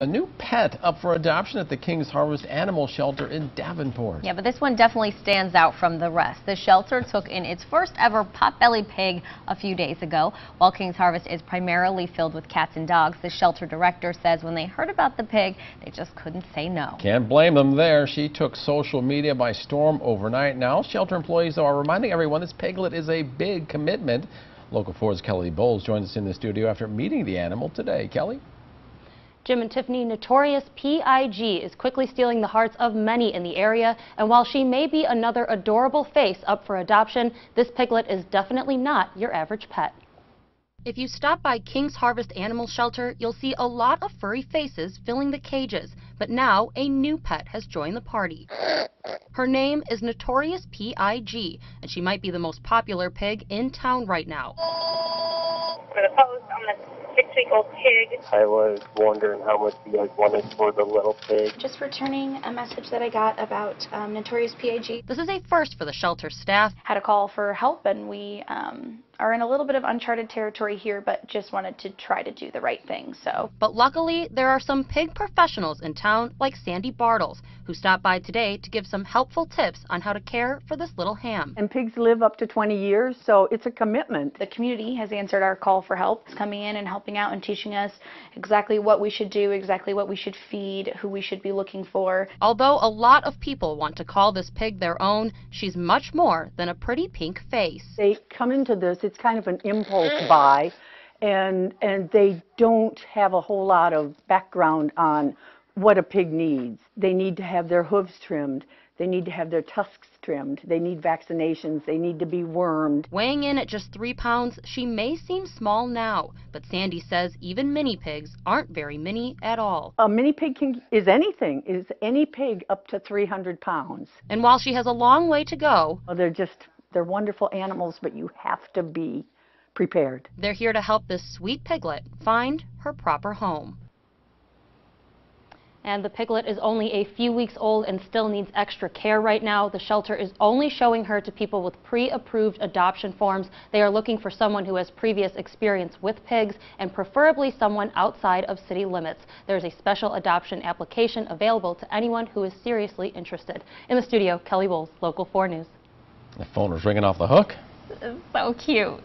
A new pet up for adoption at the King's Harvest Animal Shelter in Davenport. Yeah, but this one definitely stands out from the rest. The shelter took in its first ever potbelly pig a few days ago. While King's Harvest is primarily filled with cats and dogs, the shelter director says when they heard about the pig, they just couldn't say no. Can't blame them there. She took social media by storm overnight. Now, shelter employees are reminding everyone this piglet is a big commitment. Local 4's Kelly Bowles joins us in the studio after meeting the animal today. Kelly? Jim and Tiffany, Notorious P.I.G. is quickly stealing the hearts of many in the area, and while she may be another adorable face up for adoption, this piglet is definitely not your average pet. If you stop by King's Harvest Animal Shelter, you'll see a lot of furry faces filling the cages, but now a new pet has joined the party. Her name is Notorious P.I.G., and she might be the most popular pig in town right now. For the post, I'm going to 6-week-old pig. I was wondering how much you guys wanted for the little pig. Just returning a message that I got about Notorious P.I.G. This is a first for the shelter staff. Had a call for help, and we are in a little bit of uncharted territory here, but just wanted to try to do the right thing. But luckily, there are some pig professionals in town, like Sandy Bartles, who stopped by today to give some helpful tips on how to care for this little ham. And pigs live up to 20 years, so it's a commitment. The community has answered our call for help, coming in and helping out and teaching us exactly what we should do, exactly what we should feed, who we should be looking for. Although a lot of people want to call this pig their own, she's much more than a pretty pink face. They come into this, it's kind of an impulse buy, and they don't have a whole lot of background on what a pig needs. They need to have their hooves trimmed. They need to have their tusks trimmed. They need vaccinations. They need to be wormed. Weighing in at just 3 pounds, she may seem small now, but Sandy says even mini pigs aren't very mini at all. A mini pig is any pig up to 300 pounds. And while she has a long way to go, they're wonderful animals, but you have to be prepared. They're here to help this sweet piglet find her proper home. And the piglet is only a few weeks old and still needs extra care right now. The shelter is only showing her to people with pre-approved adoption forms. They are looking for someone who has previous experience with pigs and preferably someone outside of city limits. There's a special adoption application available to anyone who is seriously interested. In the studio, Kelly Bowles, Local 4 News. The phone was ringing off the hook. So cute.